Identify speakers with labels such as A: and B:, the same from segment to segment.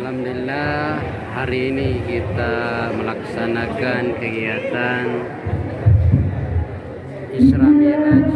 A: Alhamdulillah, hari ini kita melaksanakan kegiatan Isra Mi'raj.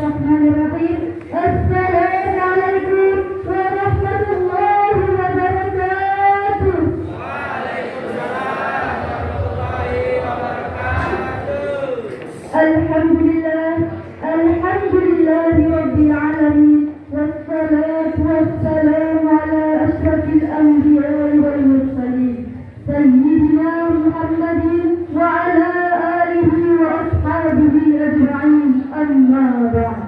B: Assalamualaikum warahmatullahi wabarakatuh.
C: Waalaikumsalam warahmatullahi wabarakatuh.
B: Alhamdulillah, alhamdulillahi rabbil alamin. Wassalatu wassalamu ala asyrafil anbiya'i wal mursalin sayyidina Muhammadin wa ala alihi wa ashabihi ajma'in, amma ba'd.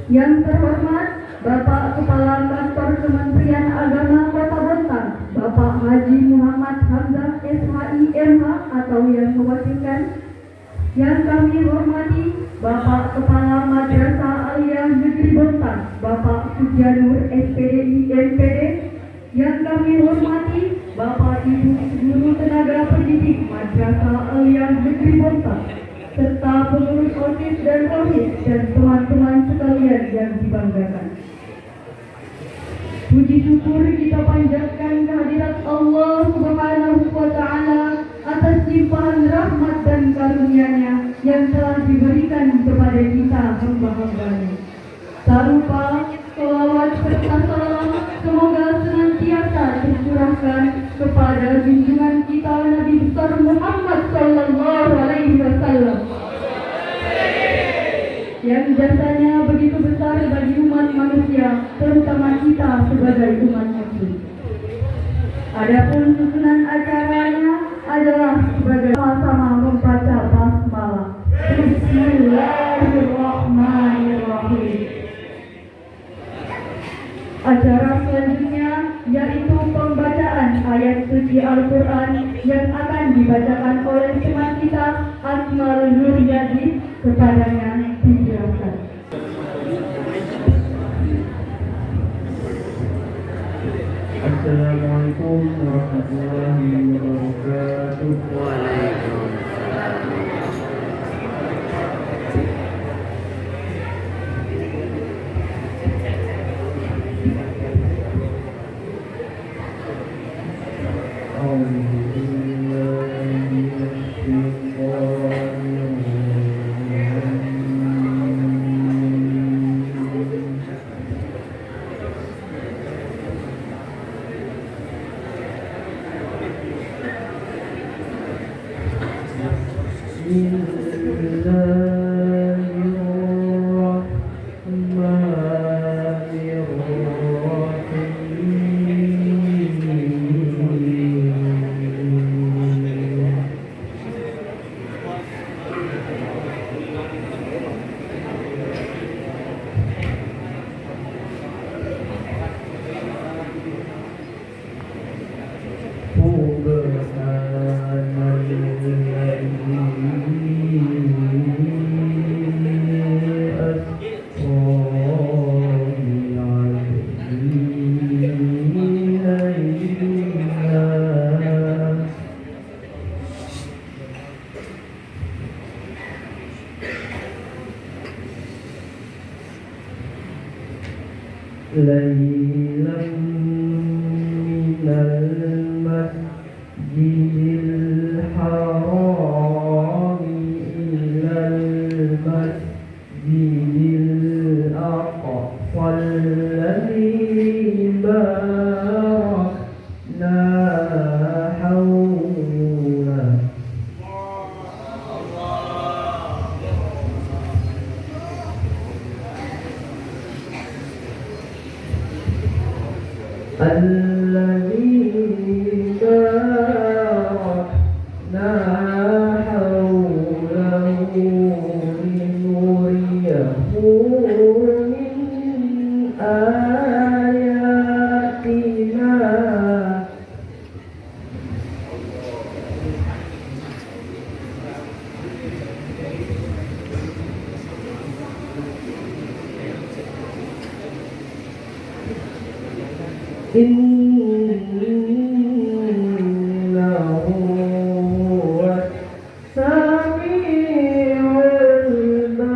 B: Yang terhormat Bapak Kepala Kantor Kementerian Agama Kota Bontang, Bapak Haji Muhammad Hamzah SHI MH atau yang mewakilkan. Yang kami hormati Bapak Kepala Madrasah Aliyah Negeri Bontang, Bapak Sujanur SPDI MPD. Yang kami hormati Bapak Ibu Guru Tenaga Pendidik Madrasah Aliyah Negeri Bontang, serta pengurus OSIS dan OSIS dan teman-teman sekalian yang dibanggakan. Puji syukur kita panjatkan kehadirat Allah Subhanahu wa Ta'ala atas limpahan rahmat dan karunia-Nya yang telah diberikan kepada kita hamba-hamba-Nya. Tak lupa selawat serta salam semoga senantiasa tercurahkan kepada junjungan kita Nabi besar Muhammad sallallahu alaihi wasallam, yang jasanya begitu besar bagi umat manusia, terutama kita sebagai umat Muslim. Adapun susunan acaranya adalah sebagai sama-sama membaca basmalah. Bismillahirrahmanirrahim. Acara selanjutnya yaitu pembacaan ayat suci Al-Quran yang akan dibacakan oleh teman kita Akmal Nur Yazid. Kepadanya dijelaskan.
D: warahmatullahi wabarakatuh.
A: Waalaikumsalam.
D: ليلا من المسجد الحرام إلى المسجد الأقصى الذي باركنا حوله الذي باركنا حوله لنريه من آياتنا إنه هو السميع البصير.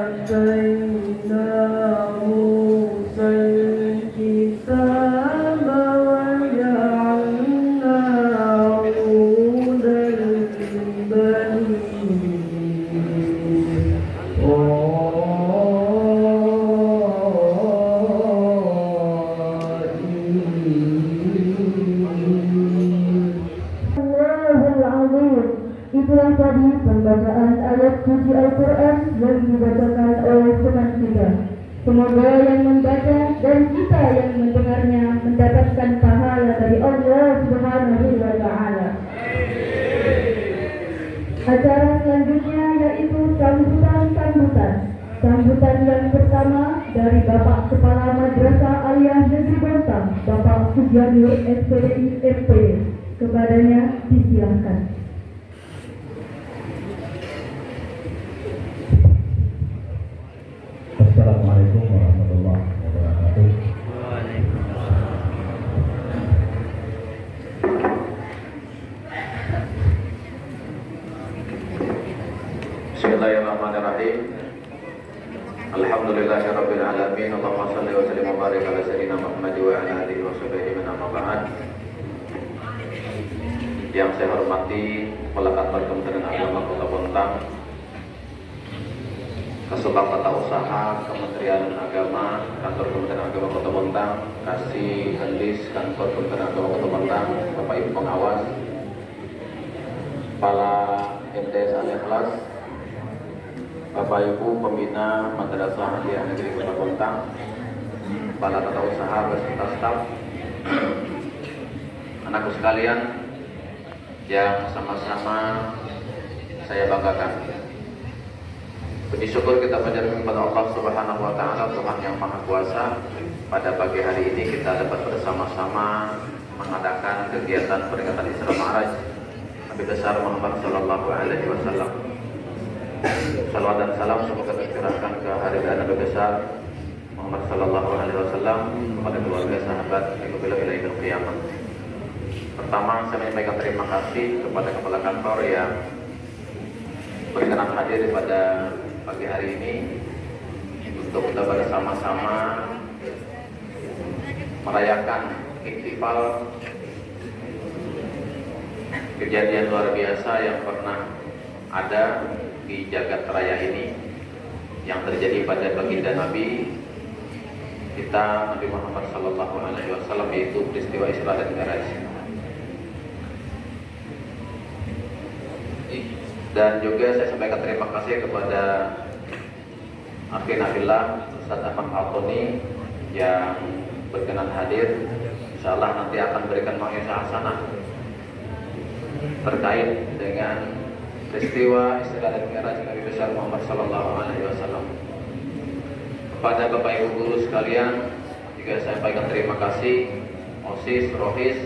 D: وآتينا موسى الكتاب وجعلناه هدى لبني
B: Allahul Azim. Itulah tadi pembacaan ayat suci Al-Quran yang dibacakan oleh teman kita. Semoga yang membaca dan kita yang mendengarnya mendapatkan pahala dari Allah Subhanahu wa Ta'ala. Acara selanjutnya yaitu sambutan. Sambutan yang pertama dari Bapak Kepala Madrasah Aliyah Negeri Bontang, Bapak Sugianur SPDI FP. Kepadanya disilahkan.
E: Assalamualaikum warahmatullahi wabarakatuh.
F: Bismillahirrahmanirrahim. Alhamdulillahirabbil alamin. Allahumma shalli wa sallim wa barik ala sayyidina Muhammad wa ala alihi wa sahbihi man amma ba'd. Yang saya hormati Kepala Kantor Kementerian Agama Kota Bontang, Kasubag Tata Usaha Kementerian Agama, Kantor Kementerian Agama Kota Bontang, Kasih Hendis Kantor Kementerian Agama Kota Bontang, Bapak Ibu pengawas, Kepala MTS Al-Ikhlas, Bapak Ibu pembina Madrasah Aliyah Negeri Kota Bontang, Kepala Tata Usaha beserta staf, anakku sekalian yang sama-sama saya banggakan. Puji syukur kita panjatkan kepada Allah Subhanahu wa taala, Tuhan yang Maha Kuasa. Pada pagi hari ini kita dapat bersama-sama mengadakan kegiatan peringatan Isra Mi'raj Nabi besar Muhammad sallallahu alaihi wasallam. Salawat dan salam semoga tercurahkan ke hari Nabi besar Muhammad sallallahu alaihi wasallam, kepada keluarga, sahabat, bila yaumil qiyamah. Pertama, saya menyampaikan terima kasih kepada kepala kantor yang berkenan hadir pada pagi hari ini untuk kita bersama-sama merayakan ihtifal kejadian luar biasa yang pernah ada di jagat raya ini yang terjadi pada baginda Nabi kita, Nabi Muhammad sallallahu alaihi wasallam, yaitu peristiwa Isra dan Mi'raj. Dan juga saya sampaikan terima kasih kepada Akhi Nabilah Ustaz Ahmad Altoni yang berkenan hadir. Insyaallah nanti akan berikan mau'izah hasanah terkait dengan peristiwa Isra dan Mi'raj Nabi besar Muhammad sallallahu alaihi wasallam. Kepada Bapak Ibu guru sekalian, juga saya sampaikan terima kasih OSIS, ROHIS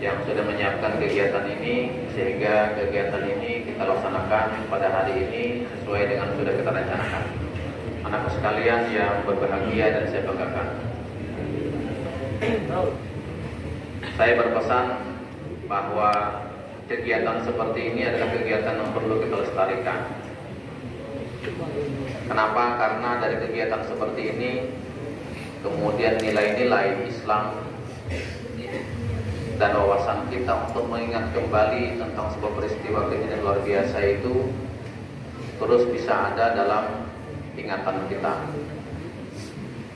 F: yang sudah menyiapkan kegiatan ini, sehingga kegiatan ini kita laksanakan pada hari ini sesuai dengan sudah kita rencanakan. Anak sekalian yang berbahagia dan saya banggakan, saya berpesan bahwa kegiatan seperti ini adalah kegiatan yang perlu kita lestarikan. Kenapa? Karena dari kegiatan seperti ini kemudian nilai-nilai Islam dan wawasan kita untuk mengingat kembali tentang sebuah peristiwa kejadian luar biasa itu terus bisa ada dalam ingatan kita.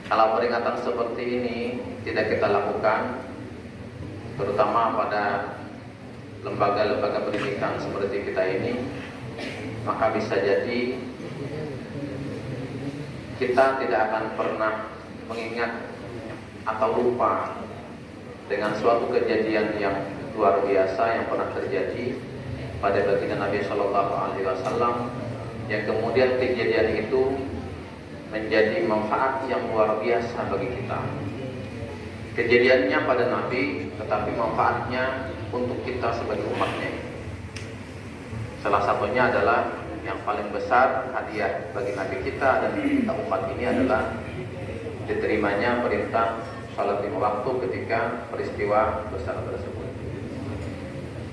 F: Kalau peringatan seperti ini tidak kita lakukan, terutama pada lembaga-lembaga pendidikan seperti kita ini, maka bisa jadi kita tidak akan pernah mengingat atau lupa dengan suatu kejadian yang luar biasa yang pernah terjadi pada baginda Nabi Shallallahu Alaihi Wasallam, yang kemudian kejadian itu menjadi manfaat yang luar biasa bagi kita. Kejadiannya pada Nabi, tetapi manfaatnya untuk kita sebagai umatnya. Salah satunya adalah yang paling besar hadiah bagi Nabi kita dan kita umat ini adalah diterimanya perintah salat 5 waktu ketika peristiwa besar tersebut.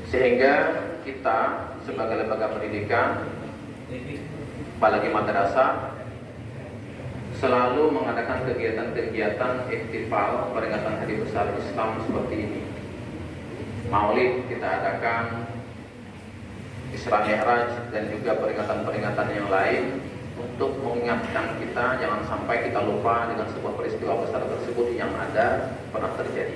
F: Sehingga kita sebagai lembaga pendidikan, apalagi madrasah, selalu mengadakan kegiatan-kegiatan ihtifal peringatan hari besar Islam seperti ini. Maulid kita adakan, Isra Mi'raj, dan juga peringatan-peringatan yang lain untuk mengingatkan kita jangan sampai kita lupa dengan sebuah peristiwa besar tersebut yang ada pernah terjadi.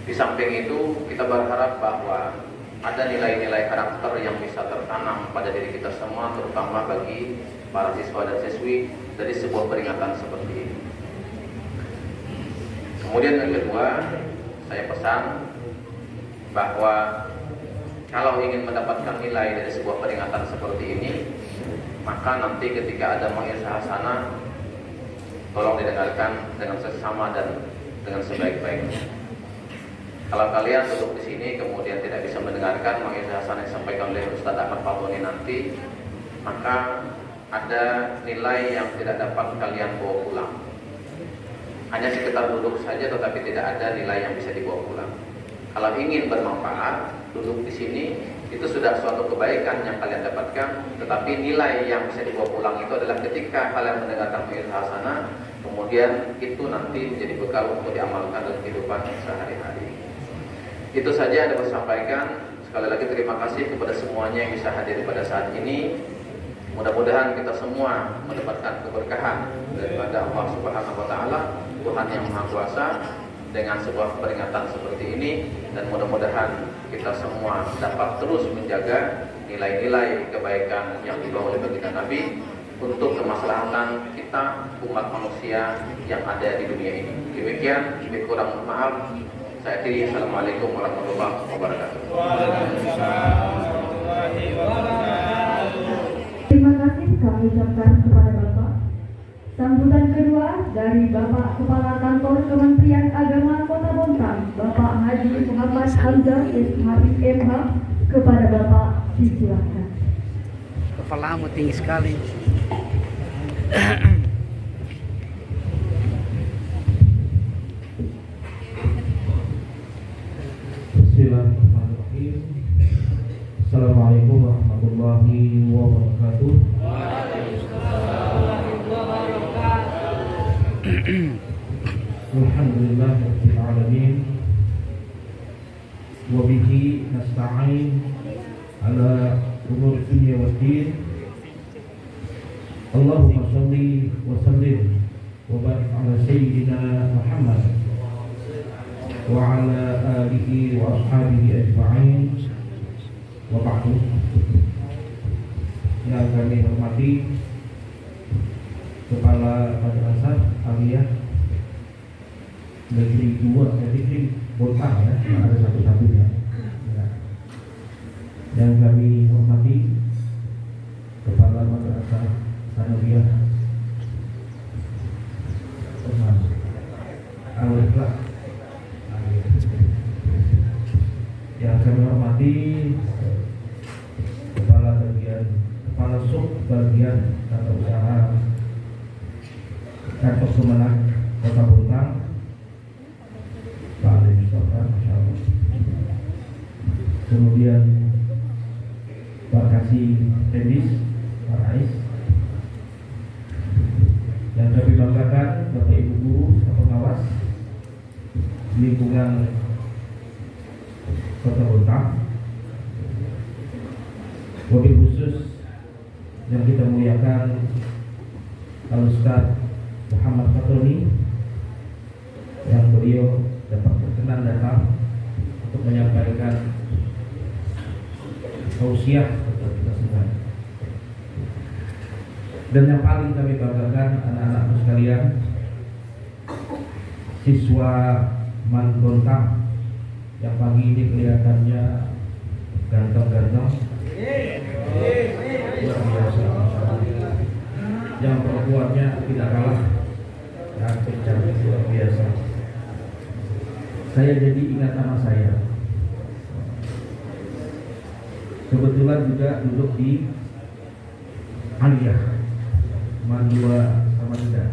F: Di samping itu kita berharap bahwa ada nilai-nilai karakter yang bisa tertanam pada diri kita semua, terutama bagi para siswa dan siswi dari sebuah peringatan seperti ini. Kemudian yang kedua, saya pesan bahwa kalau ingin mendapatkan nilai dari sebuah peringatan seperti ini, maka nanti ketika ada mau'izah hasanah, tolong didengarkan dengan sesama dan dengan sebaik-baiknya. Kalau kalian duduk di sini kemudian tidak bisa mendengarkan mau'izah hasanah yang disampaikan oleh Ustaz Ahmad Fadloni nanti, maka ada nilai yang tidak dapat kalian bawa pulang. Hanya sekedar duduk saja, tetapi tidak ada nilai yang bisa dibawa pulang. Kalau ingin bermanfaat, duduk di sini itu sudah suatu kebaikan yang kalian dapatkan, tetapi nilai yang bisa dibawa pulang itu adalah ketika kalian mendengarkan mau'izah hasanah, kemudian itu nanti menjadi bekal untuk diamalkan dalam kehidupan sehari-hari. Itu saja yang dapat saya sampaikan. Sekali lagi terima kasih kepada semuanya yang bisa hadir pada saat ini. Mudah-mudahan kita semua mendapatkan keberkahan daripada Allah Subhanahu wa taala, Tuhan yang Maha Kuasa, dengan sebuah peringatan seperti ini, dan mudah-mudahan kita semua dapat terus menjaga nilai-nilai kebaikan yang dibawa oleh baginda Nabi untuk kemaslahatan kita umat manusia yang ada di dunia ini. Demikian, lebih kurang maaf. Saya akhiri. Assalamualaikum warahmatullahi wabarakatuh.
C: Waalaikumsalam warahmatullahi warahmatullahi wabarakatuh.
B: Terima kasih kami ucapkan kepada Bapak. Sambutan kedua dari Bapak Kepala Kantor Kementerian Agama Kota Bontang, Bapak Haji Muhammad Hamzah SHI MH, kepada Bapak disilakan.
A: Kepalamu tinggi sekali.
E: Bismillahirrahmanirrahim. Assalamualaikum warahmatullahi wabarakatuh. Alhamdulillah rabbil alamin. Wa bihi nasta'in ala umur dunya waddin. Allahumma shalli wa sallim wa barik ala sayyidina Muhammad wa ala alihi wa ashabihi ajma'in. Wa ba'du. Yang kami hormati Kepala Madrasah Aliyah Negeri 2, Negeri Bontang ya, ada satu-satunya. Yang kami hormati Kepala Madrasah Sanawiyah Al-Ikhlas. Yang kami hormati Kepala Sub Bagian Tata Usaha Kantor Kemenag Kota Bontang, Pak Ali Mustafa, Masya Allah. Kemudian Pak Kasih Tendis, Pak Rais. Yang kami banggakan Bapak Ibu Guru, Pak Pengawas lingkungan Kota Bontang. Wabil khusus yang kita muliakan Al-Ustaz Muhammad Fatoni, yang beliau dapat berkenan datang untuk menyampaikan tausiah kepada kita semua. Dan yang paling kami banggakan anak-anakku sekalian, siswa Man Bontang yang pagi ini kelihatannya ganteng-ganteng, luar biasa. Yang perempuannya tidak kalah, cantik luar biasa. Saya jadi ingat nama saya. Kebetulan juga duduk di Aliyah Mandua Samarinda.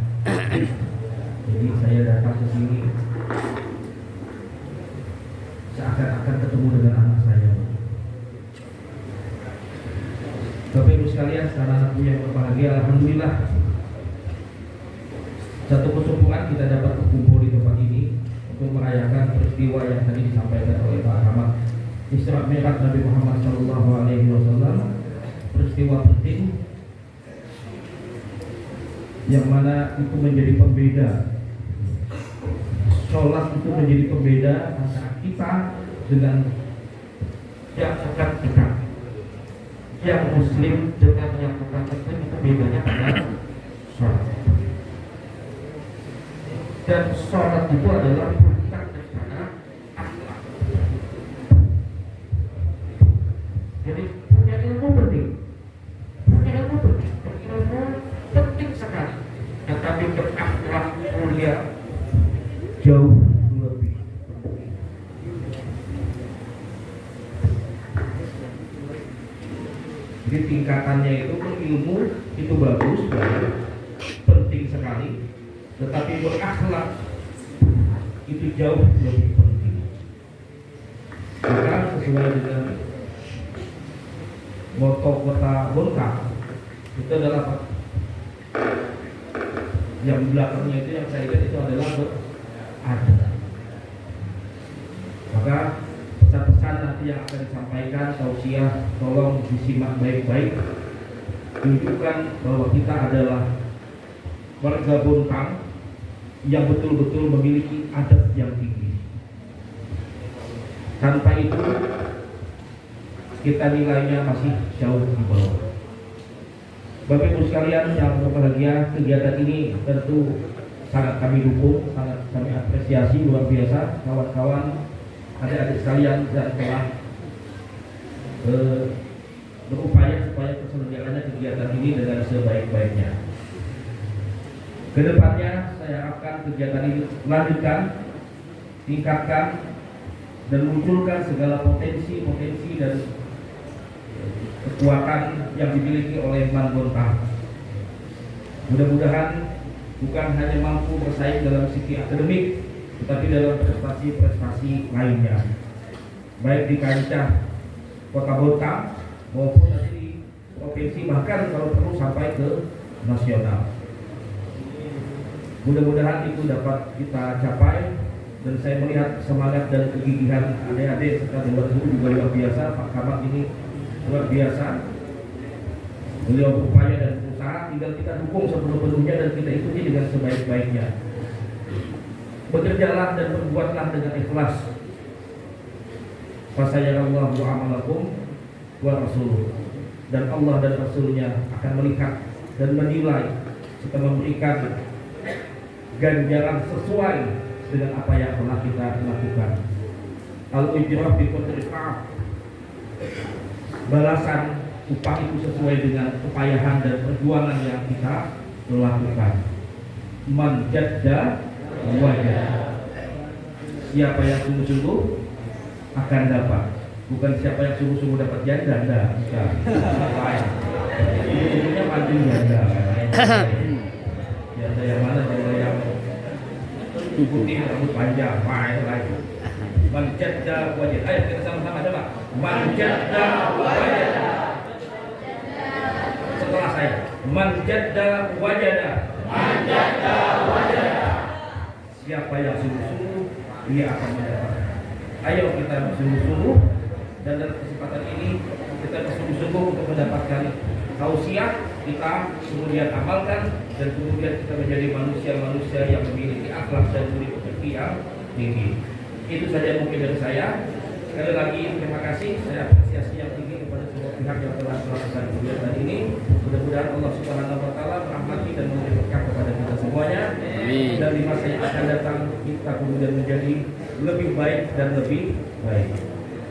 E: Jadi saya datang ke sini seakan-akan ketemu dengan anak saya. Bapak Ibu sekalian, anak-anakku yang berbahagia, alhamdulillah satu kesempatan kita dapat berkumpul di tempat ini untuk merayakan peristiwa yang tadi disampaikan oleh Pak Ahmad, Isra Mi'raj Nabi Muhammad SAW. Peristiwa penting yang mana itu menjadi pembeda. Sholat itu menjadi pembeda antara kita dengan yang akan dekat. Yang muslim dengan yang bukan muslim itu bedanya adalah sholat. Dan sholat itu adalah puncak daripada akhlak. Jadi punya ilmu penting. Punya ilmu penting. Ilmu penting sekali. Tetapi berakhlak mulia jauh lebih. Jadi tingkatannya itu ilmu itu bagus, penting sekali. Tetapi berakhlak itu jauh lebih penting. Maka sesuai dengan moto Kota Bontang itu adalah yang belakangnya itu yang saya ingat itu adalah berada. Maka pesan-pesan nanti yang akan disampaikan tausiah tolong disimak baik-baik. Tunjukkan bahwa kita adalah warga Bontang yang betul-betul memiliki adat yang tinggi. Tanpa itu kita nilainya masih jauh di bawah. Bapak Ibu sekalian yang berbahagia, kegiatan ini tentu sangat kami dukung, sangat kami apresiasi luar biasa. Kawan-kawan, adik-adik sekalian yang telah berupaya supaya terselenggaranya kegiatan ini dengan sebaik-baiknya. Kedepannya saya harapkan kegiatan ini lanjutkan, tingkatkan, dan munculkan segala potensi-potensi dan kekuatan yang dimiliki oleh Manbontang. Mudah-mudahan bukan hanya mampu bersaing dalam segi akademik, tetapi dalam prestasi-prestasi lainnya, baik di kancah Kota Bontang maupun di provinsi, bahkan kalau perlu sampai ke nasional. Mudah-mudahan itu dapat kita capai, dan saya melihat semangat dan kegigihan adik-adik serta dewan guru juga luar biasa. Pak Kamat ini luar biasa, beliau berupaya dan berusaha, tinggal kita dukung sepenuh-penuhnya dan kita ikuti dengan sebaik-baiknya. Bekerjalah dan berbuatlah dengan ikhlas. Fasayarallahu amalakum wa rasuluh, dan Allah dan Rasulnya akan melihat dan menilai serta memberikan ganjaran sesuai dengan apa yang telah kita lakukan. Al-ujrah bi qadri ta'ab, balasan upah itu sesuai dengan kepayahan dan perjuangan yang kita lakukan. Man jadda wajada, siapa yang sungguh-sungguh akan dapat, bukan siapa yang sungguh-sungguh dapat janda, bukan. Lain. Sungguhnya maju janda, janda yang mana? Janda yang putih rambut panjang, lain. Man jadda wajada. Ayo kita sama-sama coba. Man jadda wajada. Setelah saya. Man jadda wajada. Man jadda wajada. Siapa yang sungguh-sungguh, dia akan mendapatkan. Ayo kita bersungguh-sungguh, dan dalam kesempatan ini kita bersungguh-sungguh untuk mendapatkan tausiah, kita kemudian amalkan, dan kemudian kita menjadi manusia-manusia yang memiliki akhlak dan budi pekerti yang tinggi. Itu saja mungkin dari saya. Sekali lagi terima kasih, saya apresiasi yang tinggi kepada semua pihak yang telah melakukan kegiatan ini. Mudah-mudahan Allah Subhanahu wa taala merahmati dan memberi berkah kepada kita semuanya. Amin. Dan di masa yang akan datang kita kemudian menjadi lebih baik dan lebih baik.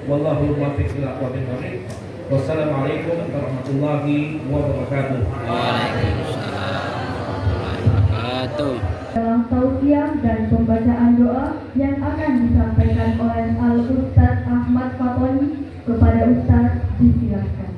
E: Wallahu muwaffiq ila aqwamit thoriq. Wassalamualaikum warahmatullahi wabarakatuh.
A: Waalaikumsalam warahmatullahi wabarakatuh.
B: Dalam tausiah dan pembacaan doa yang akan disampaikan oleh Al-Ustaz Ahmad Fatoni, kepada Ustaz disilakan.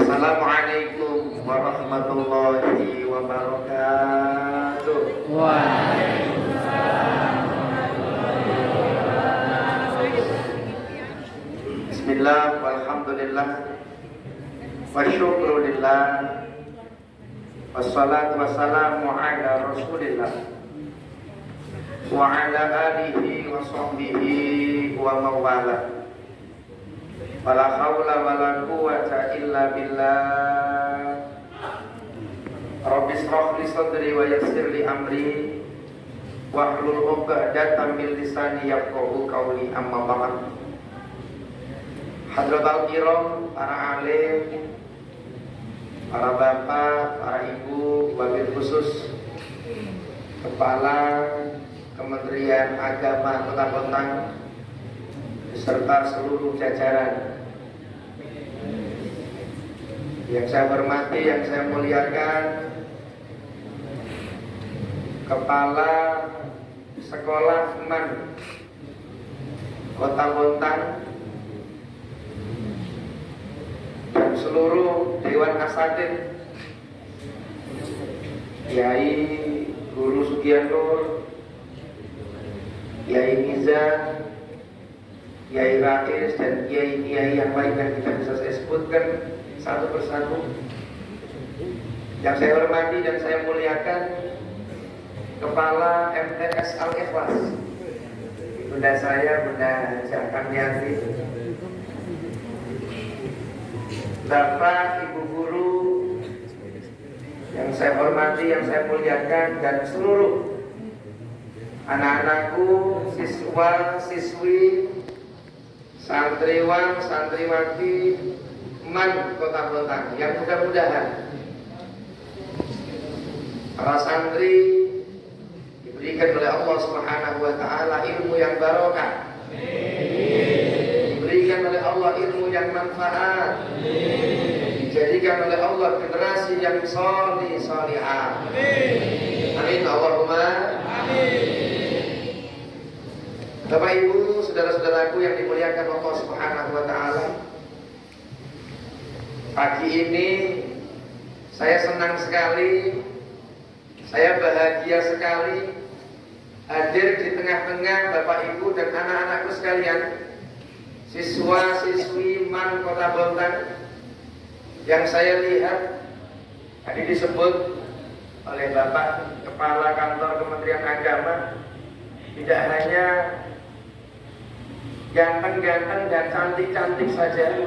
C: Assalamualaikum warahmatullahi wabarakatuh. Bismillah, walhamdulillah, wa syukrulillah, wassalatu wassalamu ala rasulillah, wa ala alihi wa sahbihi wa mawala. Wala haula wala quwwata illa billah. Rabbi shrah li sadri wa yassir li amri wahlul 'uqdatam min lisani yafqahu qawli, amma ba'd. Hadratul kiram, para alim, para bapak, para ibu, wabil khusus Kepala Kementerian Agama Kota Bontang beserta seluruh jajaran yang saya hormati, yang saya muliakan, Kepala Sekolah Man Kota Bontang dan seluruh Dewan Asatidz, Yai Guru Sugianur, Yai Nizam, Kiai Rais dan kiai-kiai yang lain yang tidak bisa saya sebutkan satu persatu. Yang saya hormati dan saya muliakan Kepala MTS Al-Ikhlas, Bunda saya, Bunda Jakarniati, Bapak, Ibu Guru yang saya hormati, yang saya muliakan, dan seluruh anak-anakku, siswa, siswi, santriwan, santriwati MAN Kota Bontang, yang mudah-mudahan para santri diberikan oleh Allah Subhanahu wa taala ilmu yang barokah. Diberikan oleh Allah ilmu yang manfaat. Dijadikan oleh Allah generasi yang sholih sholihah. Amin Allahumma amin. Bapak Ibu, saudara-saudaraku yang dimuliakan Allah Subhanahu wa taala. Pagi ini saya senang sekali, saya bahagia sekali hadir di tengah-tengah Bapak Ibu dan anak-anakku sekalian, siswa-siswi MAN Kota Bontang, yang saya lihat tadi disebut oleh Bapak Kepala Kantor Kementerian Agama, tidak hanya ganteng-ganteng dan cantik-cantik saja,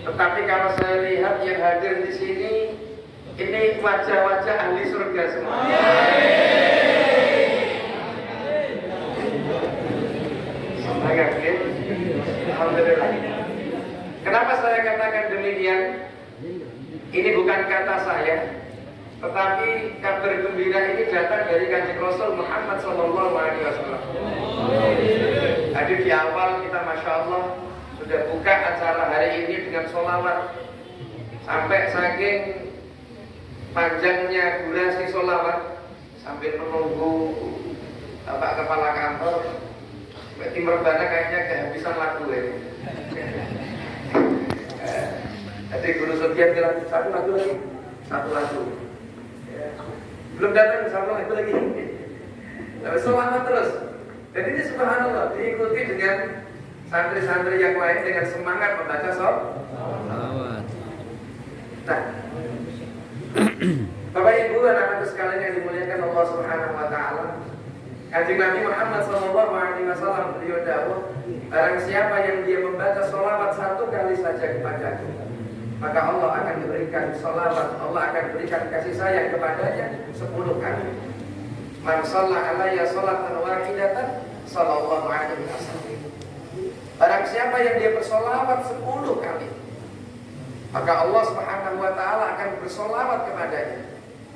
C: tetapi kalau saya lihat yang hadir di sini ini wajah-wajah ahli surga semua. Semangat, ya? Alhamdulillah. Kenapa saya katakan demikian? Ini bukan kata saya, tetapi kabar gembira ini datang dari Kanjeng Rasul Muhammad SAW. Tadi di awal kita Masya Allah sudah buka acara hari ini dengan sholawat, sampai saking panjangnya durasi sholawat sambil menunggu Bapak Kepala Kantor Mbak Timrbana kayaknya kehabisan lagu ini. Jadi Guru Setiap bilang satu lagu lagi, satu lagu. Belum datang satu lagu lagi. Tapi sholawat terus. Dan ini subhanallah diikuti dengan santri-santri yang lain dengan semangat membaca sholawat. Nah, Bapak Ibu, anak-anakku sekalian yang dimuliakan Allah Subhanahu wa taala, Kanjeng Nabi Muhammad SAW beliau dawuh, barang siapa yang dia membaca sholawat satu kali saja kepadaku, maka Allah akan berikan sholawat, Allah akan berikan kasih sayang kepadanya 10 kali. Man shalla alayya sholatan wahidatan sallallahu alaihi wasallam. Barang siapa yang dia bersolawat 10 kali, maka Allah Subhanahu wa taala akan bersolawat kepadanya.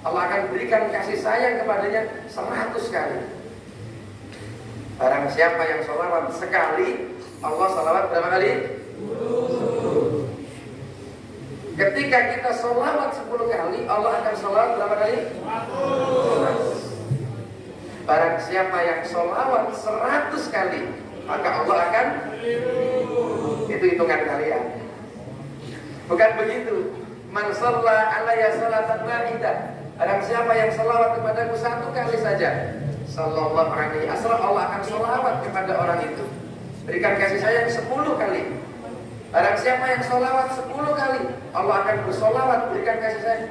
C: Allah akan berikan kasih sayang kepadanya 100 kali. Barang siapa yang sholawat sekali, Allah sholawat berapa kali? 10. Ketika kita sholawat 10 kali, Allah akan sholawat berapa kali? 100. Barang siapa yang sholawat 100 kali, maka Allah akan, itu hitungan kalian. Bukan begitu. Man shalla alayya sholatan wahidah. Barang siapa yang sholawat kepadaku 1 kali saja, sallallahu alaihi wasallam, Allah akan sholawat kepada orang itu, berikan kasih sayang 10 kali. Barang siapa yang sholawat 10 kali, Allah akan bersolawat, berikan kasih sayang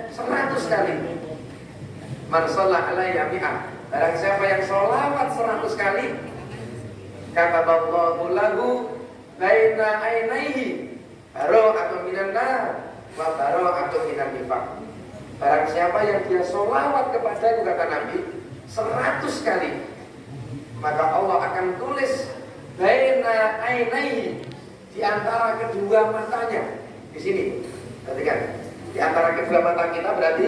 C: 100 kali. Man shalla alayya mi'ah. Barang siapa yang sholawat 100 kali, kataballahu lahu baina ainaihi bara'atun minan nar wa bara'atun minan nifaq. Barang siapa yang dia sholawat kepadaku, kata Nabi, 100 kali, maka Allah akan tulis baina ainaihi, di antara kedua matanya. Di sini, perhatikan, di antara kedua mata kita berarti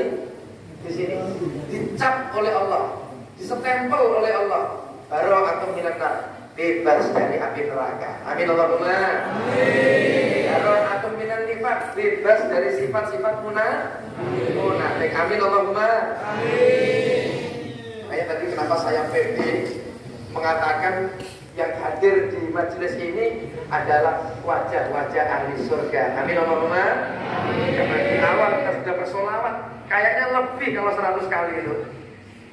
C: di sini dicap oleh Allah, disestempel oleh Allah, bara'atun minan nar, bebas dari api neraka. Amin Allahumma amin. Bara'atun minan nifaq, bebas dari sifat-sifat munafik. Amin Allahumma amin. Makanya tadi kenapa saya pede mengatakan yang hadir di majelis ini adalah wajah-wajah ahli surga. Amin Allahumma amin. Karena di awal kita sudah bersolawat, kayaknya lebih kalau 100 kali itu.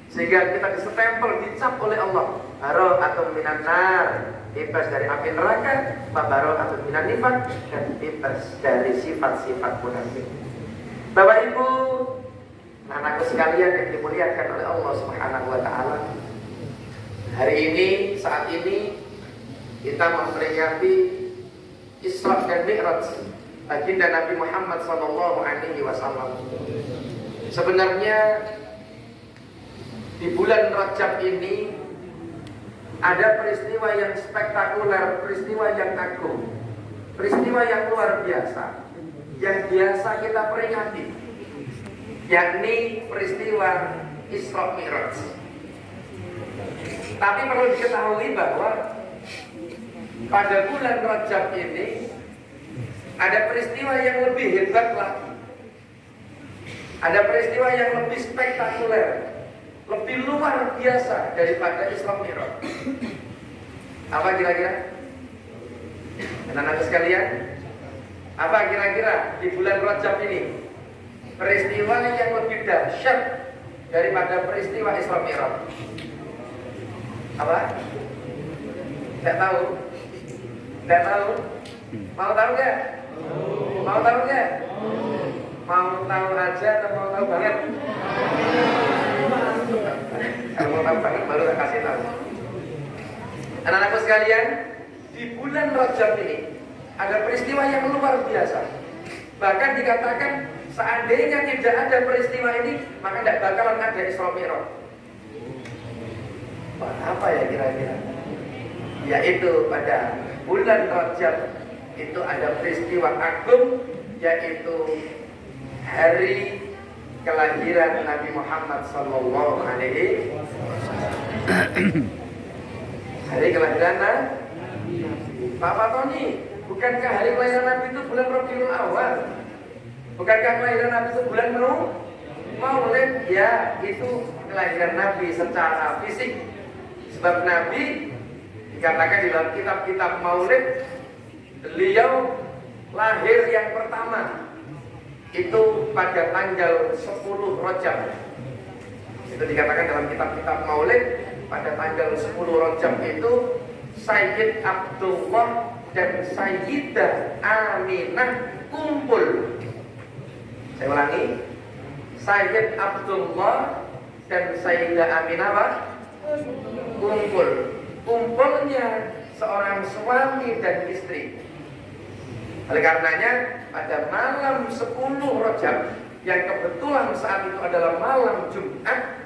C: Sehingga kita disestempel, dicap oleh Allah, bara'atun minan nar, bebas dari api neraka, bara'atun minan nifaq, dan bebas dari sifat-sifat munafik. Bapak Ibu, anakku sekalian yang dimuliakan oleh Allah Subhanahu wa taala. Hari ini, saat ini kita memperingati Isra dan Mi'raj baginda Nabi Muhammad SAW. Sebenarnya di bulan Rajab ini ada peristiwa yang spektakuler, peristiwa yang agung, peristiwa yang luar biasa, yang biasa kita peringati, yakni peristiwa Isra Mi'raj. Tapi perlu diketahui bahwa pada bulan Rajab ini ada peristiwa yang lebih hebat lagi, ada peristiwa yang lebih spektakuler, lebih luar biasa daripada Isra Mi'raj. Apa kira-kira? Anak-anak sekalian, apa kira-kira di bulan Rajab ini peristiwa yang lebih dahsyat daripada peristiwa Isra Mi'raj? Apa? Tidak tahu? Tidak tahu? Mau tahu nggak? Mau tahu nggak? Mau tahu aja atau mau tahu banget? Kalau mau tahu banget baru tak kasih tahu. Anak-anakku sekalian, di bulan Rajab ini ada peristiwa yang luar biasa. Bahkan dikatakan seandainya tidak ada peristiwa ini, maka tidak bakalan ada Isra Mi'raj. Apa ya kira-kira? Yaitu pada bulan Rajab itu ada peristiwa agung, yaitu hari kelahiran Nabi Muhammad Sallallahu Alaihi Wasallam. Hari kelahiran Nabi. Papa Tony, bukankah hari kelahiran Nabi itu bulan Rabiul Awal? Bukankah kelahiran Nabi itu bulan Maulid? Ya, itu kelahiran Nabi secara fisik. Sebab Nabi dikatakan di dalam kitab-kitab Maulid, beliau lahir yang pertama itu pada tanggal 10 Rajab. Itu dikatakan dalam kitab-kitab Maulid, pada tanggal 10 Rajab itu Sayyid Abdullah dan Sayyidah Aminah kumpul. Saya ulangi, Sayyid Abdullah dan Sayyidah Aminah apa? Kumpul. Kumpulnya seorang suami dan istri. Oleh karenanya pada malam 10 Rajab yang kebetulan saat itu adalah malam Jumat,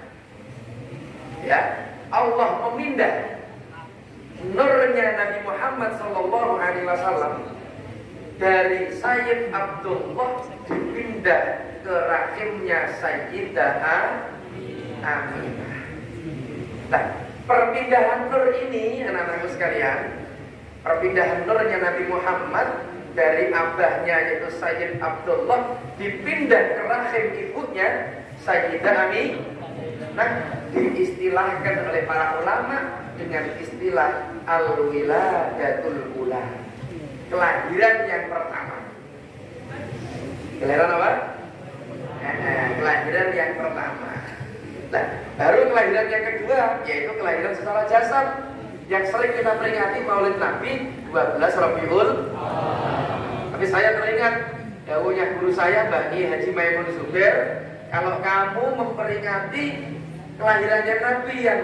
C: ya, Allah memindah nurnya Nabi Muhammad SAW dari Sayyid Abdullah dipindah ke rahimnya Sayyidah Aminah. Nah, perpindahan nur ini, anak-anakku sekalian, perpindahan nurnya Nabi Muhammad dari abahnya yaitu Sayyid Abdullah dipindah ke rahim ibunya Sayyidah Aminah. Nah, diistilahkan oleh para ulama dengan istilah al-wiladatul ula, kelahiran yang pertama. Kelahiran apa? Kelahiran yang pertama. Nah, baru kelahiran yang kedua, yaitu kelahiran secara jasad yang sering kita peringati Maulid Nabi 12 Rabiul. Tapi saya teringat dawuhnya guru saya, Mbak Haji Maimun Zubair, kalau kamu memperingati kelahirannya Nabi yang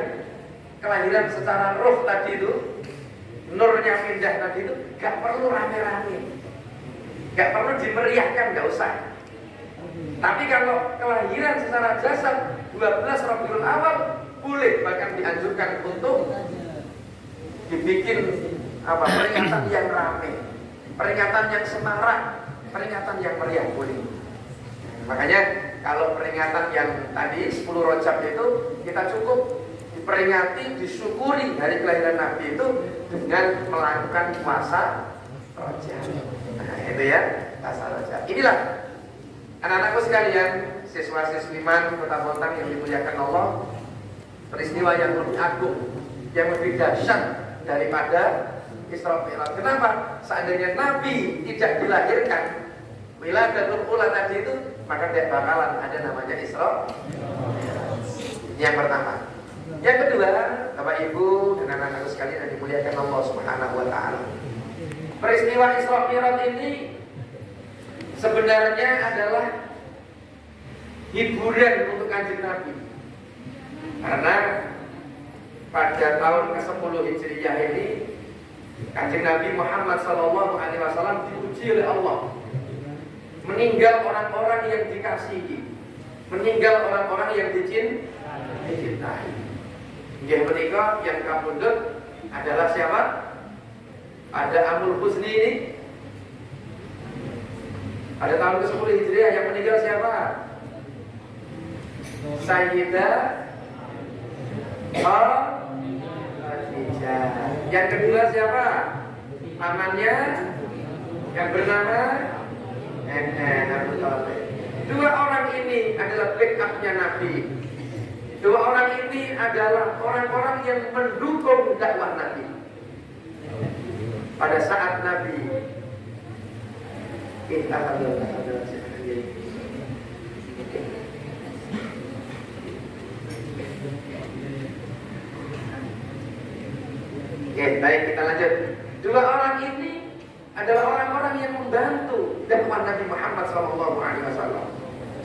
C: kelahiran secara roh tadi itu, nurnya pindah tadi itu, gak perlu rame-rame, gak perlu dimeriahkan, gak usah. Tapi kalau kelahiran secara jasad 12 Rabiul Awal boleh, bahkan dianjurkan untuk dibikin peringatan yang ramai, peringatan yang semarak, peringatan yang meriah boleh. Makanya kalau peringatan yang tadi 10 Rajab itu kita cukup diperingati, disyukuri hari kelahiran Nabi itu dengan melakukan puasa Rajab. Nah, itu ya, puasa Rajab. Inilah anak-anakku sekalian, siswa-siswiman Kota Bontang yang dimuliakan Allah, peristiwa yang lebih agung, yang lebih dahsyat daripada Isra Mi'raj. Kenapa? Seandainya Nabi tidak dilahirkan, wiladatul ula tadi itu, maka tidak bakalan ada namanya Isra. Yang pertama. Yang kedua, Bapak Ibu dan anak-anak sekalian yang dimuliakan Allah Subhanahu wa taala. Peristiwa Isra Mi'raj ini sebenarnya adalah hiburan untuk Kanjeng Nabi. Karena pada tahun ke-10 Hijriah ini Kanjeng Nabi Muhammad SAW diuji oleh Allah. Meninggal orang-orang yang dikasihi, meninggal orang-orang yang dicintai. Yang menikah yang kabundut adalah siapa? Ada Amul Husni ini. Pada tahun ke-10 Hijriah yang meninggal siapa? Sayyidah Khadijah. Yang kedua siapa? Pamannya yang bernama Abu Thalib. Dua orang ini adalah backupnya Nabi. Dua orang ini adalah orang-orang yang mendukung dakwah Nabi. Pada saat Nabi baik, kita lanjut. Dua orang ini adalah orang-orang yang membantu dakwah Nabi Muhammad SAW.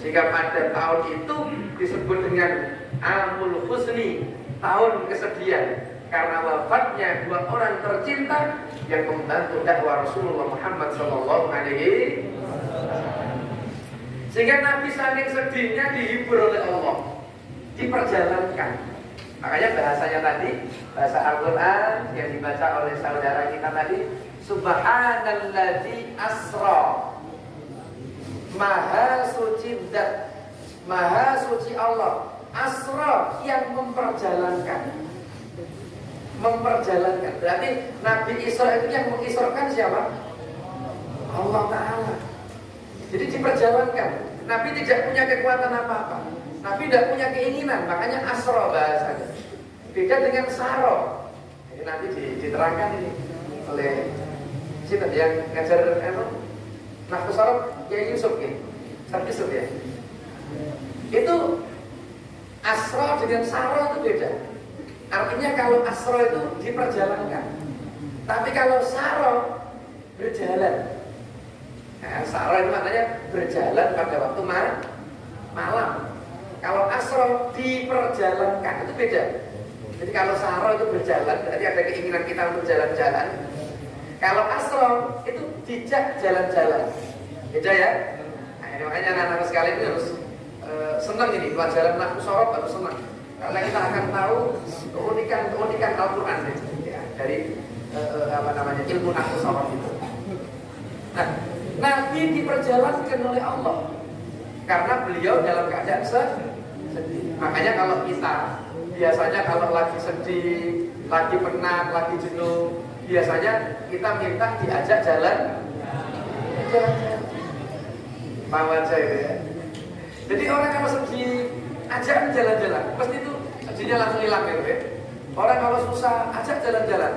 C: Sehingga pada tahun itu disebut dengan Amul Husni, tahun kesedihan, karena wafatnya dua orang tercinta yang membantu dakwah Rasulullah Muhammad SAW. Sehingga Nabi saking sedihnya dihibur oleh Allah, diperjalankan. Makanya bahasanya tadi, bahasa Al-Quran yang dibaca oleh saudara kita tadi, Subhanalladzi asra, Maha suci zat, Maha suci Allah, asra yang memperjalankan. Memperjalankan, berarti Nabi Isra itu yang mengisrakan siapa? Allah Ta'ala. Jadi diperjalankan. Nabi tidak punya kekuatan apa-apa, Nabi tidak punya keinginan, makanya asra bahasanya. Beda dengan saro. Jadi nanti diterangkan ini oleh siapa yang ngajar Nahwu Sharaf ya Yusuf ya. Yusuf ya. Itu asra dengan saro itu beda. Artinya kalau asra itu diperjalankan, tapi kalau saro berjalan. Nah, saro itu maknanya berjalan pada waktu malam. Kalau asra diperjalankan itu beda. Jadi kalau saro itu berjalan, berarti ada keinginan kita untuk jalan-jalan. Kalau asra itu dijak jalan-jalan. Beda ya. Nah, ini makanya anak-anak sekalian ini harus senang ini pelajaran Nahwu Sharaf, harus senang. Karena kita akan tahu keunikan Al-Quran ya, dari ilmu Nahwu Sharaf itu. Nah, Nabi diperjalankan oleh Allah karena beliau dalam keadaan sedih. Makanya kalau kita biasanya kalau lagi sedih, lagi penat, lagi jenuh, biasanya kita minta diajak jalan. Mau aja itu ya. Jadi orang kalau sedih, ajak jalan-jalan, pasti itu sedihnya langsung hilang gitu ya. Orang kalau susah, ajak jalan-jalan,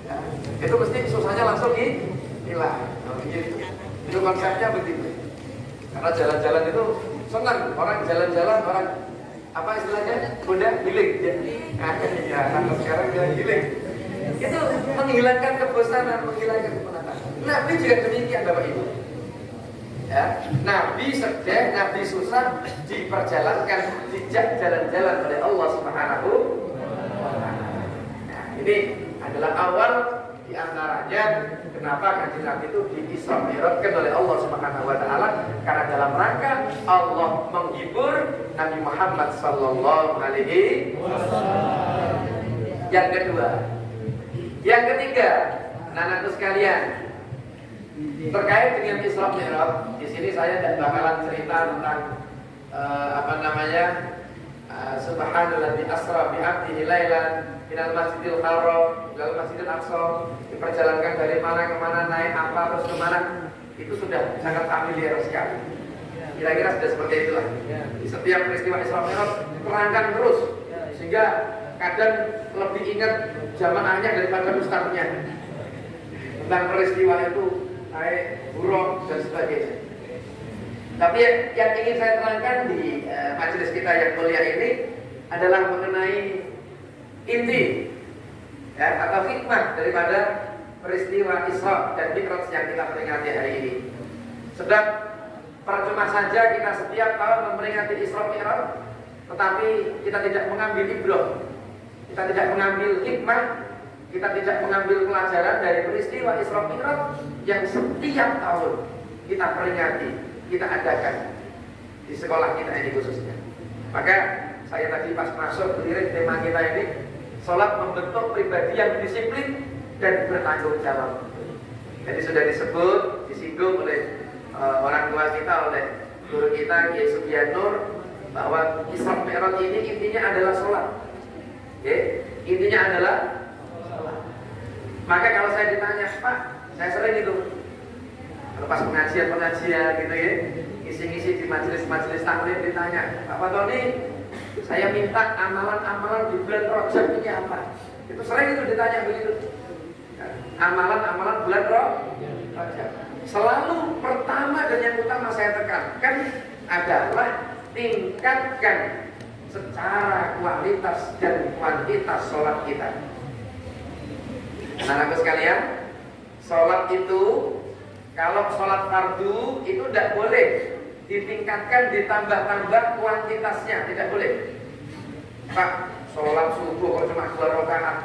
C: ya, itu pasti susahnya langsung hilang. Nah, begitu. Itu konsepnya begitu. Karena jalan-jalan itu senang, orang jalan-jalan, orang apa istilahnya? Udah healing ya. Nah, ya, karena sekarang dia healing. Itu menghilangkan kebosanan, menghilangkan kepenatan. Nabi juga demikian Bapak Ibu. Ya, Nabi sedih, Nabi susah, diperjalankan, dijak jalan-jalan oleh Allah Subhanahu wa Ta'ala. Nah, ini adalah awal di antaranya kenapa Kanjeng Nabi itu di-Isra Mi'rajkan oleh Allah Subhanahu wa Ta'ala, karena dalam rangka Allah menghibur Nabi Muhammad sallallahu alaihi wasallam. Yang kedua, yang ketiga, anak-anakku sekalian, terkait dengan Isra Mi'raj, di sini saya tidak bakalan cerita tentang Subhanalladzi asra bi 'abdihi lailan minal masjidil haram ilal masjidil aqsa, diperjalankan dari mana ke mana, naik apa terus ke mana, itu sudah sangat familiar sekali. Kira-kira sudah seperti itulah. Di setiap peristiwa Isra Mi'raj terangkan terus, sehingga kadang lebih ingat jamaahnya daripada ustadznya tentang peristiwa itu, naik buruk dan sebagainya. Tapi yang ingin saya terangkan di majelis kita yang mulia ini, adalah mengenai inti atau hikmah daripada peristiwa Isra dan Mi'raj yang kita peringati hari ini. Sebab percuma saja kita setiap tahun memperingati Isra Mi'raj, tetapi kita tidak mengambil ibrah, kita tidak mengambil hikmah, kita tidak mengambil pelajaran dari peristiwa Isra Mi'raj yang setiap tahun kita peringati, kita adakan di sekolah kita ini khususnya. Maka saya tadi pas masuk lirik tema kita ini, sholat membentuk pribadi yang disiplin dan bertanggung jawab. Jadi sudah disebut, disinggung oleh orang tua kita, oleh guru kita Kiai Sugianur, bahwa Isra Mi'raj ini intinya adalah sholat. Intinya adalah sholat. Maka kalau saya ditanya, Pak, saya sering itu kalau pas pengajian gitu ya, ngisi-ngisi di majelis-majelis taklim ditanya, Pak Tony, saya minta amalan-amalan di bulan Rajab ini apa? Itu sering itu ditanya begitu. Amalan-amalan bulan Rajab. Selalu pertama dan yang utama saya tekankan adalah tingkatkan secara kualitas dan kuantitas sholat kita. Anak-anakku sekalian, sholat itu kalau sholat fardu itu tidak boleh ditingkatkan, ditambah-tambah kuantitasnya, tidak boleh. Pak, sholat subuh kok cuma 2 rakaat,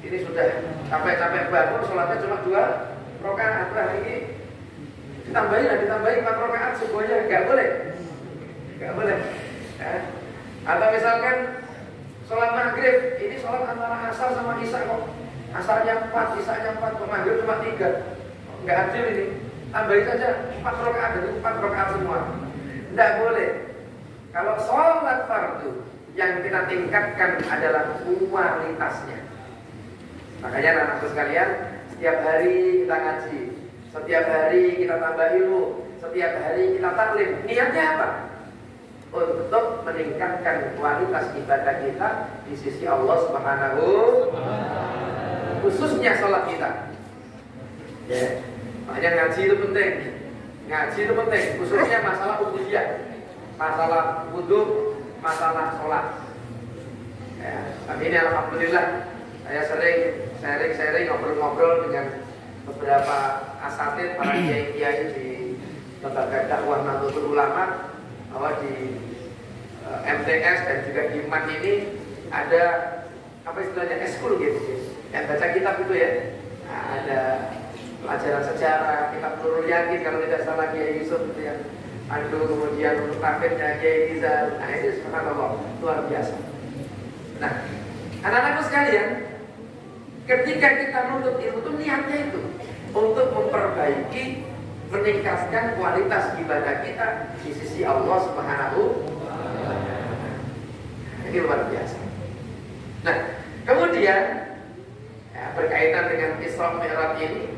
C: ini sudah capek-capek bangun, sholatnya cuma 2 rakaat. Nah ini ditambahin 4 rakaat subuhnya, nggak boleh, nggak boleh. Atau misalkan sholat maghrib, ini sholat antara asar sama isya kok, asarnya 4, isyanya 4, kok maghrib cuma 3, nggak adil ini. Tambahin saja 4 rakaat, jadi 4 rakaat semua. Tidak boleh. Kalau sholat fardu yang kita tingkatkan adalah kualitasnya. Makanya anak-anakku sekalian, setiap hari kita ngaji, setiap hari kita tambah ilmu, setiap hari kita taklim. Niatnya apa? Untuk meningkatkan kualitas ibadah kita di sisi Allah Subhanahu, khususnya sholat kita. Makanya ngaji itu penting. Ngaji itu penting, khususnya masalah ubudiyah, masalah wudhu, masalah sholat. Tapi ini alhamdulillah saya sering sharing, ngobrol-ngobrol dengan beberapa asatid, para kiai-kiai di lembaga dakwah Nahdlatul Ulama, bahwa di MTS dan juga di MAN ini ada apa istilahnya eskul gitu, yang baca kitab itu ya. Nah, ada pelajaran sejarah, kitab Nurul Yakin kalau tidak salah Kiai Yusuf itu yang Andu, kemudian untuk tafsirnya Kiai Rizal. Nah itu subhanallah luar biasa. Nah, anak-anakku sekalian, ketika kita nuntut ilmu itu niatnya itu untuk memperbaiki, meningkatkan kualitas ibadah kita di sisi Allah Subhanahu wa Ta'ala. Ini luar biasa. Nah, kemudian berkaitan dengan Isra Mi'raj ini,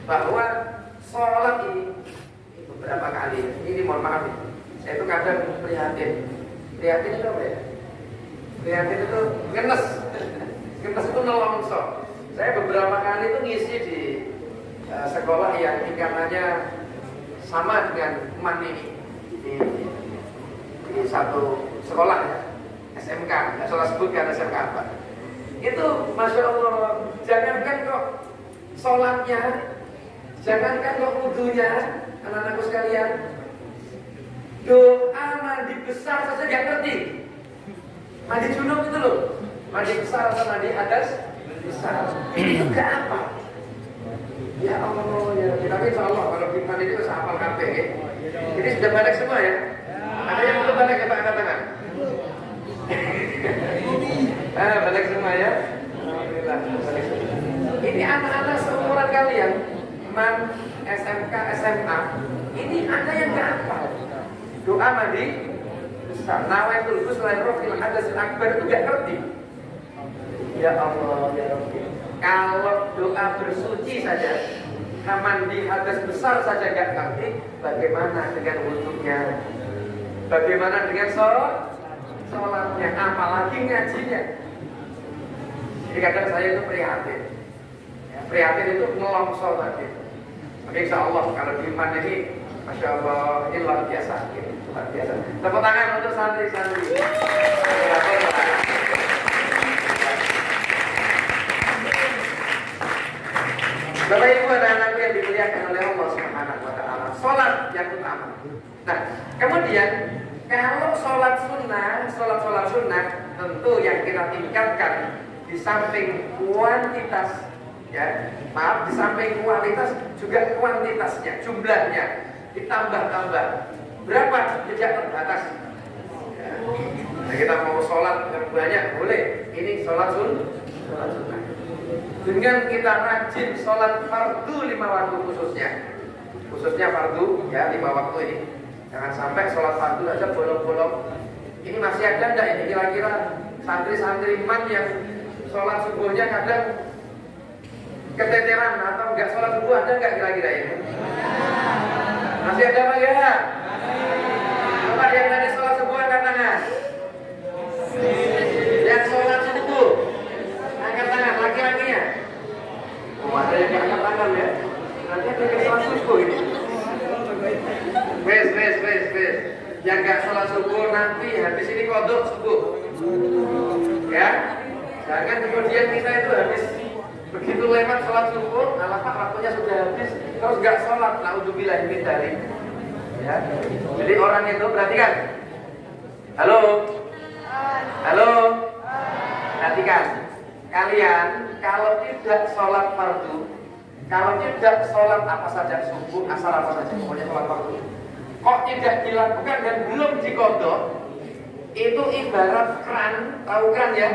C: bahwa sholat ini beberapa kali, ini mohon maaf nih, saya itu kadang prihatin itu apa ya? Prihatin itu ngenes itu nolongso. Saya beberapa kali itu ngisi di sekolah yang tingkatannya sama dengan MAN ini, di satu sekolah ya, SMK, nggak salah sebutkan SMK apa. Itu Masya Allah, jangankan kok sholatnya, jangankan kok wudunya, anak-anakku sekalian, doa mandi besar saja nggak ngerti. Mandi junub itu loh, mandi besar sama mandi hadas besar, itu nggak apa. Ya Allah, ya tapi insya Allah kalau firman itu bisa hafal kabeh ya. Ini sudah balik semua ya. Ada yang belum balik ya Pak, angkat tangan. Balik semua ya. Alhamdulillah, balik semua. Ini anak-anak seumuran kalian, MAN, SMK, SMA, ini ada yang nggak hafal. Doa mandi besar, nawaitul ghusla rafil hadasil akbar itu nggak ngerti. Ya Allah, ya Rabbi. Kalau doa bersuci saja, mandi hadas besar saja nggak ngerti, bagaimana dengan wudhunya? Bagaimana dengan sholatnya? Apalagi ngajinya? Jadi kadang saya itu prihatin. Ya, prihatin itu ngelongso tadi. Maka insya Allah kalau di MAN ini, Masya Allah, ini luar biasa. Luar biasa. Tepuk tangan untuk santri-santri. yang utama. Nah, kemudian kalau sholat sunnah tentu yang kita tingkatkan di samping kuantitas, ya, maaf, di samping kualitas juga kuantitasnya, jumlahnya ditambah-tambah. Berapa? Tidak terbatas. Ya. Nah, kita mau sholat yang banyak boleh. Ini sholat sunnah. Dengan kita rajin sholat fardu 5 waktu khususnya fardu ya 5 waktu ini. Jangan sampai sholat fardu aja bolong-bolong. Ini masih ada enggak ini kira-kira santri-santri iman yang sholat subuhnya kadang keteteran atau enggak sholat subuh, ada enggak kira-kira ini? Masih ada apa ya? Coba yang tadi sholat subuh angkat tangan. Yang sholat subuh angkat tangan, laki-lakinya. Oh, ada yang angkat tangan ya. Nanti ada yang sholat subuh ini. Wes. Yang nggak sholat subuh nanti habis ini kodok subuh. Ya, jangan kemudian kita itu habis begitu lewat sholat subuh, alamak waktunya sudah habis, terus nggak sholat. Naudzubillah min dzalik. Ya, jadi orang itu perhatikan. Halo. Perhatikan. Kalian kalau tidak sholat fardu, kalau tidak sholat apa saja subuh, asar apa saja, pokoknya sholat fardu, kok tidak dilakukan dan belum dikodok, itu ibarat keran, tahu keran ya?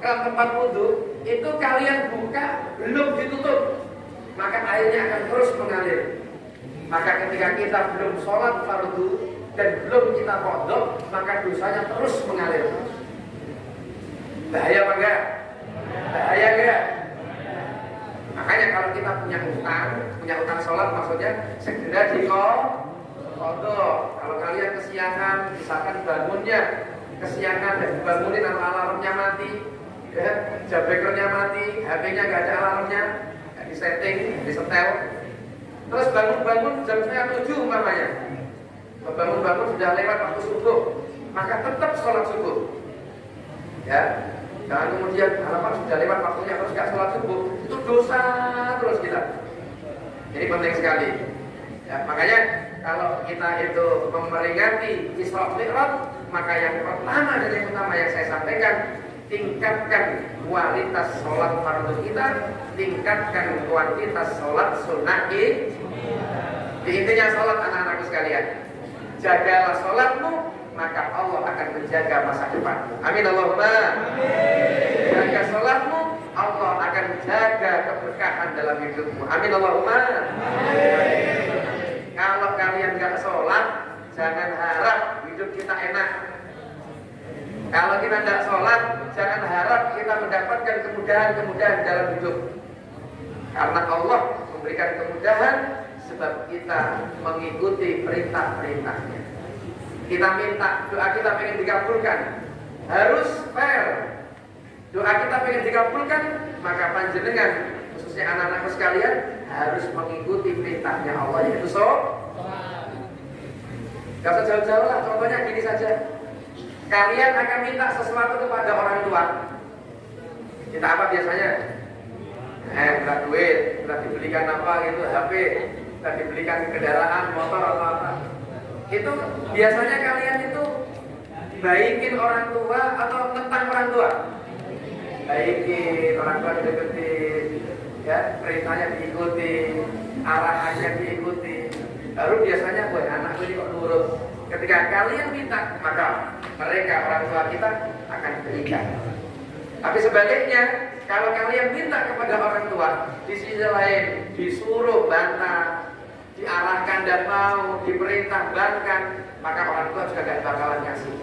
C: Keran tempat wudhu, itu kalian buka belum ditutup, maka airnya akan terus mengalir. Maka ketika kita belum sholat fardu dan belum kita kodok, maka dosanya terus mengalir. Bahaya apa enggak? Bahaya enggak? Makanya kalau kita punya utang sholat maksudnya segera dikodok. Kalau kalian kesiangan, misalkan bangunnya kesiangan dan dibangunin alarmnya mati, ya, jabrekernya mati, HP-nya nggak ada alarmnya, nggak disetting, disetel, terus bangun jam 6:30 umpamanya, bangun sudah lewat waktu subuh, maka tetap sholat subuh, ya. Jangan kemudian harapan sudah lewat waktunya terus nggak sholat subuh, itu dosa terus kita. Ini penting sekali. Ya, makanya kalau kita itu memperingati Isra Mi'raj, maka yang pertama dan yang utama yang saya sampaikan, tingkatkan kualitas sholat fardu kita, tingkatkan kuantitas sholat sunnah kita. Intinya sholat anak-anakku sekalian, jagalah sholatmu, maka Allah akan menjaga masa depan. Amin Allahumma. Jaga sholatmu, Allah akan jaga keberkahan dalam hidupmu. Amin Allahumma. Kalau kalian gak sholat, jangan harap hidup kita enak. Kalau kita tidak sholat, jangan harap kita mendapatkan kemudahan-kemudahan dalam hidup. Karena Allah memberikan kemudahan sebab kita mengikuti perintah-perintahnya. Kita minta, doa kita pengen dikabulkan, harus fair. Doa kita pengen dikabulkan, maka panjenengan, khususnya anak-anakku sekalian, harus mengikuti perintahnya Allah, yaitu sholat. Gak usah jauh-jauh lah, contohnya gini saja. Kalian akan minta sesuatu kepada orang tua. Kita apa biasanya? Minta duit, minta dibelikan apa gitu, HP, minta dibelikan kendaraan, motor atau apa. Itu biasanya kalian itu baikin orang tua atau tentang orang tua? Baikin, orang tua dideketin, ya, perintahnya diikuti, arahannya diikuti. Baru biasanya buat anakku ini kok nurut. Ketika kalian minta, maka mereka orang tua kita akan berikan. Tapi sebaliknya, kalau kalian minta kepada orang tua, di sisi lain disuruh bantah, diarahkan dan mau, diperintah bangkan, maka orang tua juga gak bakalan ngasih.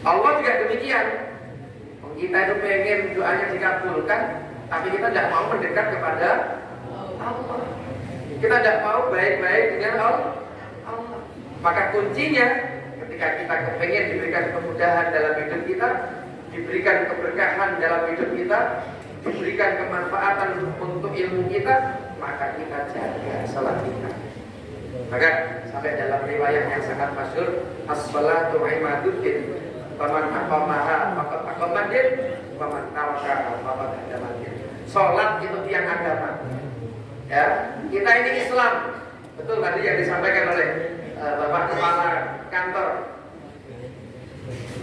C: Allah juga demikian. Kita itu pengen doanya dikabulkan, tapi kita tidak mau mendekat kepada Allah. Kita tidak mau baik-baik dengan Allah. Maka kuncinya, ketika kita pengen diberikan kemudahan dalam hidup kita, diberikan keberkahan dalam hidup kita, diberikan kemanfaatan untuk ilmu kita, maka kita jaga salat kita. Maka sampai dalam riwayat yang sangat masyhur, as-salatu imaduddin, faman aqamaha faqad aqamaddin, faman tarakaha faqad hadamaddin. Salat itu tiang agama. Ya, kita ini Islam. Betul tadi yang disampaikan oleh Bapak Kepala Kantor.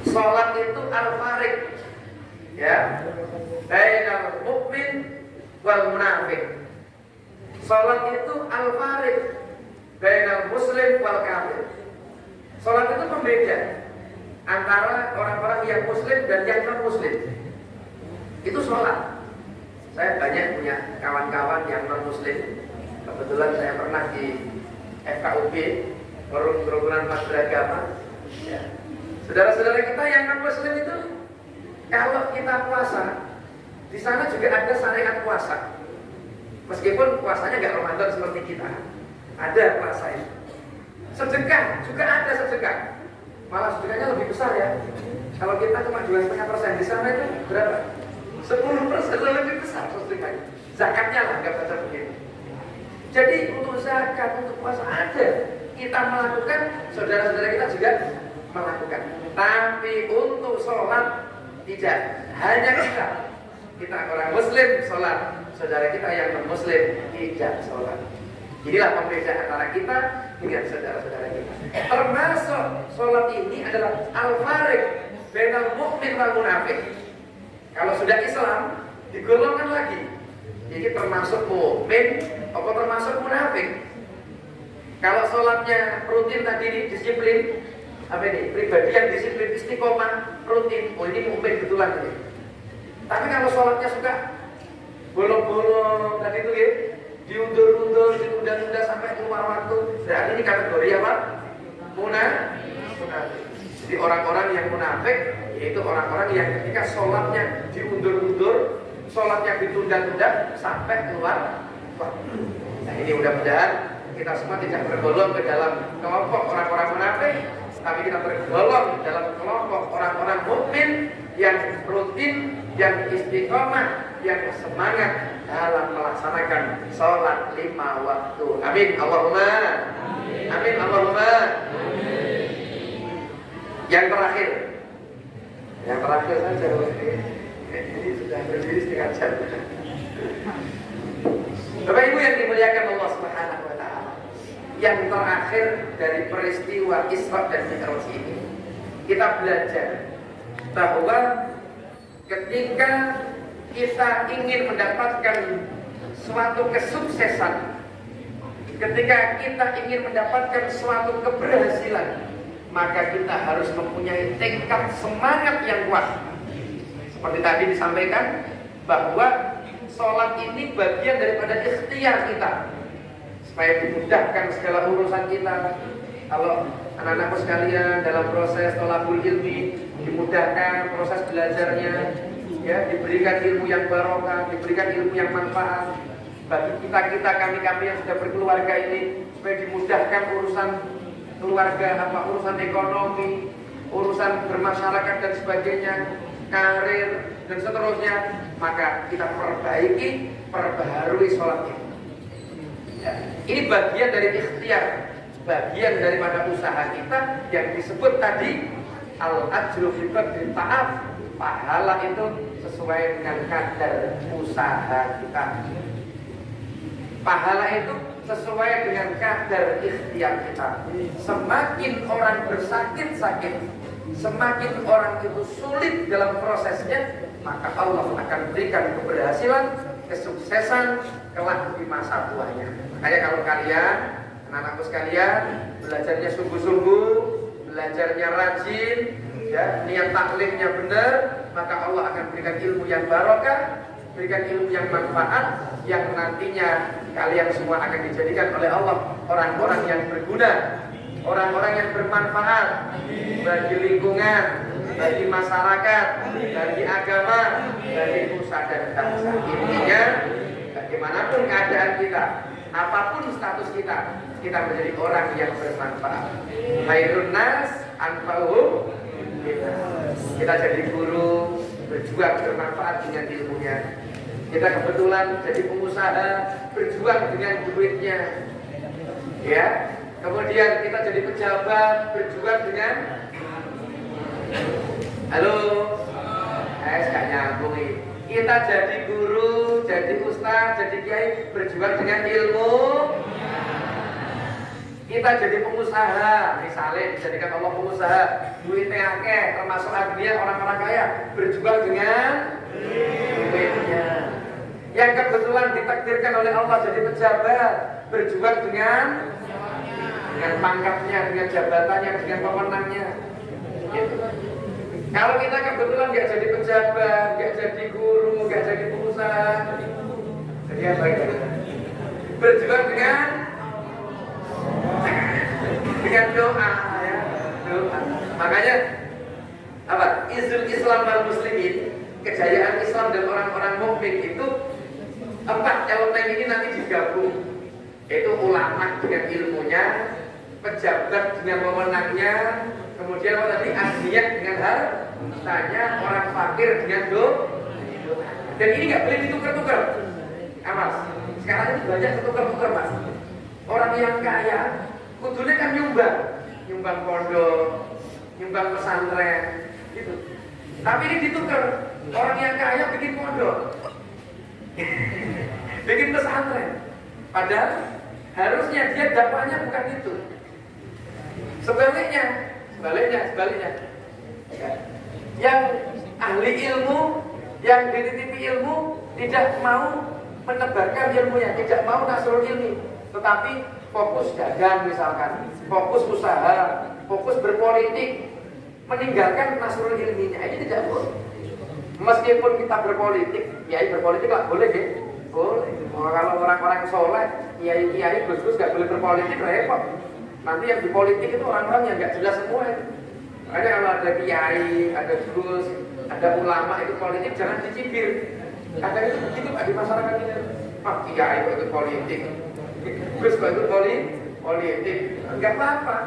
C: Sholat itu al-farik, ya, bainal mukmin wal munafik. Sholat itu al-farik bainal muslim wal kafir. Sholat itu pembeda antara orang-orang yang muslim dan yang non muslim. Itu sholat. Saya banyak punya kawan-kawan yang non muslim. Kebetulan saya pernah di FKUB, Forum Kerukunan Umat Beragama, ya. Saudara-saudara kita yang non muslim itu, kalau kita puasa, di sana juga ada syariat puasa. Meskipun puasanya nggak Ramadan seperti kita, ada puasa itu. Sedekah juga ada sedekah, malah sedekahnya lebih besar ya. Kalau kita cuma 2,5%, di sana itu berapa? 10% lebih besar sedekahnya. Zakatnya lah nggak baca begitu. Jadi untuk zakat, untuk puasa ada. Kita melakukan, saudara-saudara kita juga melakukan. Tapi untuk sholat tidak. Hanya kita orang muslim sholat, saudara kita yang non muslim tidak sholat. Inilah pembeda antara kita dengan saudara-saudara kita. Termasuk sholat ini adalah al-farik bainal mukmin wal munafik. Kalau sudah Islam digolongkan lagi. Ini termasuk mukmin atau termasuk munafik. Kalau sholatnya rutin tadi ini disiplin, apa ini? Pribadi yang disiplin istiqomah rutin, oh ini mukmin betulan ini. Tapi kalau sholatnya suka bolong-bolong tadi itu ya, diundur-undur, ditunda-tunda sampai keluar waktu, berarti ini kategori apa? Munafik. Jadi orang-orang yang munafik yaitu orang-orang yang ketika sholatnya diundur-undur, sholatnya ditunda-tunda sampai keluar waktu. Nah ini mudah-mudahan kita semua tidak tergolong ke dalam kelompok orang-orang munafik, tapi kita tergolong dalam kelompok orang-orang mukmin yang rutin, yang istiqomah, yang semangat dalam melaksanakan sholat 5 waktu. Amin Allahumma. Amin Allahumma. Yang terakhir saja. Ini sudah berdiri setengah jam. Bapak Ibu yang dimuliakan Allah Subhanahu wa taala. Yang terakhir dari peristiwa Isra dan Mi'raj ini, kita belajar bahwa ketika kita ingin mendapatkan suatu kesuksesan, ketika kita ingin mendapatkan suatu keberhasilan, maka kita harus mempunyai tekad semangat yang kuat. Seperti tadi disampaikan bahwa sholat ini bagian daripada ikhtiar kita supaya dimudahkan segala urusan kita. Kalau anak-anakku sekalian dalam proses thalabul ilmi dimudahkan proses belajarnya, ya, diberikan ilmu yang barokah, diberikan ilmu yang manfaat. Bagi kita kami yang sudah berkeluarga ini supaya dimudahkan urusan keluarga, urusan ekonomi, urusan bermasyarakat dan sebagainya, karir dan seterusnya, maka kita perbaharui sholat ini. Ya, ini bagian dari ikhtiar, bagian daripada usaha kita yang disebut tadi al-ajru fi qadri ta'af. Pahala itu sesuai dengan kadar usaha kita. Pahala itu sesuai dengan kadar ikhtiar kita. Semakin orang bersakit-sakit, semakin orang itu sulit dalam prosesnya, maka Allah akan berikan keberhasilan, kesuksesan kelak di masa tuanya. Makanya kalau kalian, anak-anakku sekalian, belajarnya sungguh-sungguh, belajarnya rajin, ya, niat taklimnya benar, maka Allah akan berikan ilmu yang barokah, berikan ilmu yang manfaat, yang nantinya kalian semua akan dijadikan oleh Allah orang-orang yang berguna, orang-orang yang bermanfaat bagi lingkungan, bagi masyarakat, bagi agama, bagi nusa dan bangsa. Intinya, bagaimanapun keadaan kita, apapun status kita, kita menjadi orang yang bermanfaat. Khairun nas anfa'uhum linnas. Kita jadi guru, berjuang bermanfaat dengan ilmunya. Kita kebetulan jadi pengusaha, berjuang dengan duitnya, ya. Kemudian kita jadi pejabat, berjuang dengan, halo, gak nyambung ini. Kita jadi guru, jadi ustaz, jadi kiai, berjuang dengan ilmu. Kita jadi pengusaha, misalnya dijadikan Allah pengusaha, duitnya akeh, termasuk agniya orang-orang kaya, berjuang dengan duitnya. Yang kebetulan ditakdirkan oleh Allah jadi pejabat, berjuang dengan pangkatnya, dengan jabatannya, dengan pemenangnya. Gitu. Kalau kita kebetulan nggak jadi pejabat, nggak jadi guru, nggak jadi pengusaha, jadi apa ya? Berjuang dengan doa, ya, doa. Makanya apa? Izul Islam wal Muslimin, kejayaan Islam dan orang-orang mukmin itu 4 elemen ini nanti digabung. Itu ulama dengan ilmunya, pejabat dengan pemenangnya, kemudian apa tadi, agniya dengan hartanya, orang fakir dengan doa. Dan ini nggak boleh ditukar-tukar. Mas, sekarang ini banyak tukar-tukar, Mas. Orang yang kaya kudunya kan nyumbang pondok, nyumbang pesantren, gitu. Tapi ini ditukar, orang yang kaya bikin pondok, bikin pesantren. Padahal harusnya dia dakwahnya bukan itu. Sebaliknya. Yang ahli ilmu, yang dititipi ilmu tidak mau menebarkan ilmunya, tidak mau nasrul ilmi, tetapi fokus dagang misalkan, fokus usaha, fokus berpolitik, meninggalkan nasrul ilminya. Ini tidak boleh. Meskipun kita berpolitik, kiai berpolitik lah boleh deh, boleh. Kalau orang-orang soleh, kiai gus-gus nggak boleh berpolitik, repot. Nanti yang di politik itu orang-orang yang nggak jelas semua. Ada kalau ada kiai, ada gus, ada ulama itu politik jangan dicibir. Kadang itu begitu Pak di masyarakat kita. Pak kiai kok ikut politik, gus kok ikut politik, nggak apa-apa.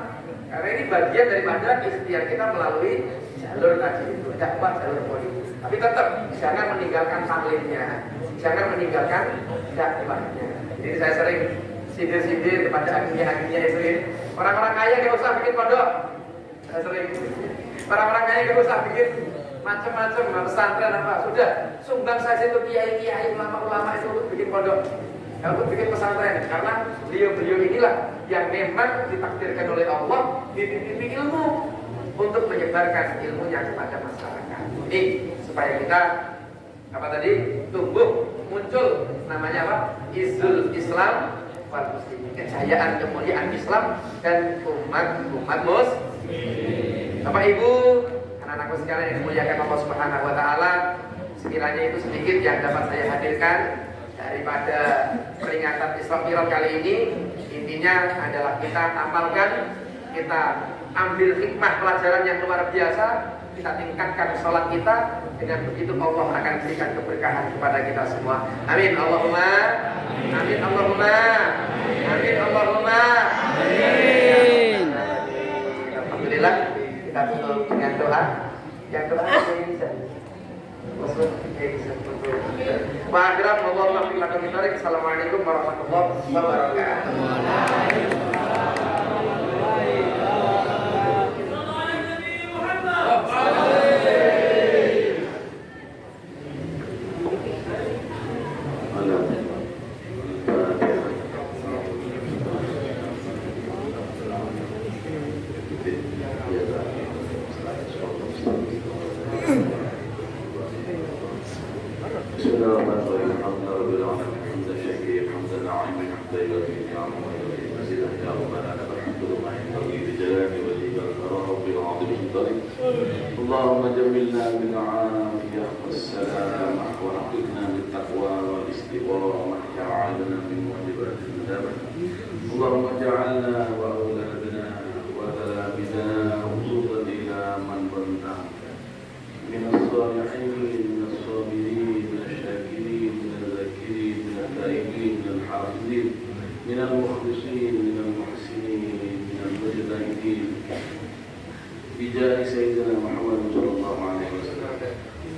C: Karena ini bagian daripada ikhtiar kita melalui jalur tadi itu, dakwah jalur politik. Tapi tetap jangan meninggalkan taklimnya, jangan meninggalkan dakwahnya. Jadi saya sering sindir-sindir kepada agniya itu ya. Orang-orang kaya nggak usah bikin pondok. Saya sering. Orang-orang kaya nggak usah bikin macam-macam pesantren apa. Sudah sumbang saja itu kiai-kiai, ulama-ulama itu untuk bikin pondok, untuk bikin pesantren. Karena beliau-beliau inilah yang memang ditakdirkan oleh Allah dititipi ilmu untuk menyebarkan ilmunya kepada masyarakat. Ini supaya kita apa tadi tumbuh muncul namanya apa? Izul Islam wal Muslimin, kejayaan kemuliaan Islam dan umat Muslim. Bapak Ibu, anak-anakku sekalian yang dimuliakan Allah Subhanahu wa taala, sekiranya itu sedikit yang dapat saya hadirkan daripada peringatan Isra Mi'raj kali ini. Intinya adalah kita amalkan, kita ambil hikmah pelajaran yang luar biasa, kita tingkatkan sholat kita. Dengan begitu Allah akan berikan keberkahan kepada kita semua. Amin Allahumma, amin Allahumma, amin Allahumma, amin. Alhamdulillah, kita tutup dengan doa. Yang doa ini bisa. Assalamualaikum warahmatullahi wabarakatuh.
G: اللهم جملنا بالعافية والسلامة ورزقنا بالتقوى والاستقامة وعلنا من واجبات الندامة. اللهم اجعلنا وأولادنا وتلامذنا وصولا إلى من ظلمنا من الصالحين، من الصابرين، من الشاكرين، من الذاكرين، من التائبين، من الحافظين، من المخلصين، من المحسنين، من المجتهدين بجاه سيدنا محمد صلى الله عليه وسلم.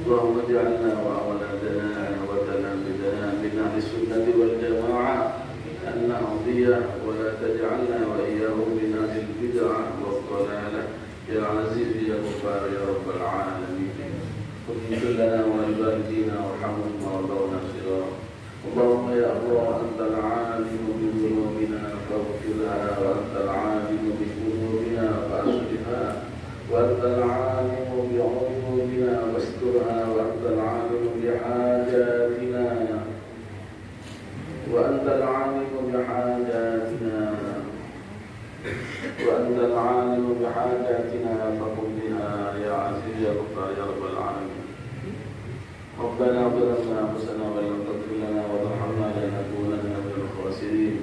G: اللهم اجعلنا وأولادنا وتلامذنا من أهل السنة والجماعة النهضية، ولا تجعلنا وإياهم من أهل البدعة والضلالة يا عزيز يا غفار يا رب العالمين. اغفر لنا ولوالدينا وارحمهم وارضنا صغارا. اللهم يا الله أنت العالم بذنوبنا فاغفرها، وأنت العالم بقلوبنا فأصلحها، وأنت العالم بعيوبنا واسترها، وأنت العالم بحاجاتنا، وأنت العالم بحاجاتنا، وأنت العالم بحاجاتنا فقم بها يا عزيز يا غفار يا رب العالمين. ربنا ظلمنا أنفسنا وإن لم تغفر لنا وترحمنا لنكونن من الخاسرين.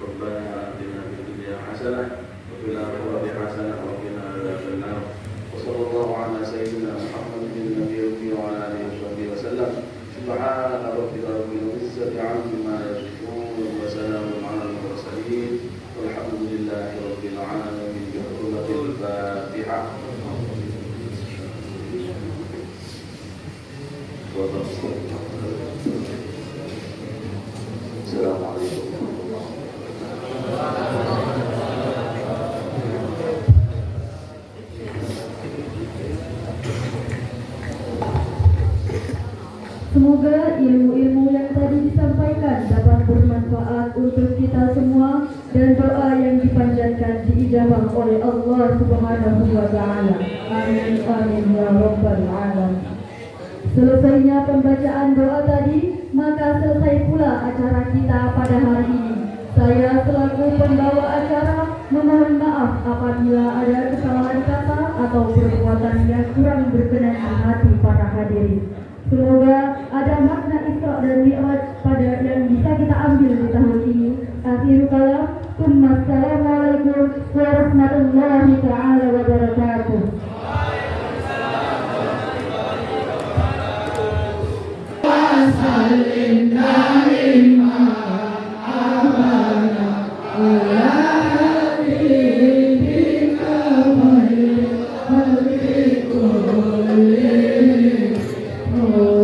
G: ربنا آتنا في الدنيا حسنة وفي الآخرة حسنة وقنا عذاب النار. وصلى الله على سيدنا محمد النبي الأمي وعلى آله وصحبه وسلم. سبحان ربك رب العزة عما يصفون وسلام على المرسلين والحمد لله رب العالمين. بحرمة الفاتحة. السلام عليكم.
B: Semoga ilmu-ilmu yang tadi disampaikan dapat bermanfaat untuk kita semua dan doa yang dipanjatkan diijabah oleh Allah Subhanahu wa taala. Amin amin ya rabbal alamin. Selesainya pembacaan doa tadi, maka selesai pula acara kita pada hari ini. Saya selaku pembawa acara memohon maaf apabila ada kesalahan kata atau perbuatan yang kurang berkenan di hati para hadirin. Semoga ada makna Isra dan Mi'raj pada yang bisa kita ambil di tahun ini. Akhirul kalam, Assalamualaikum warahmatullahi taala wabarakatuh. Oh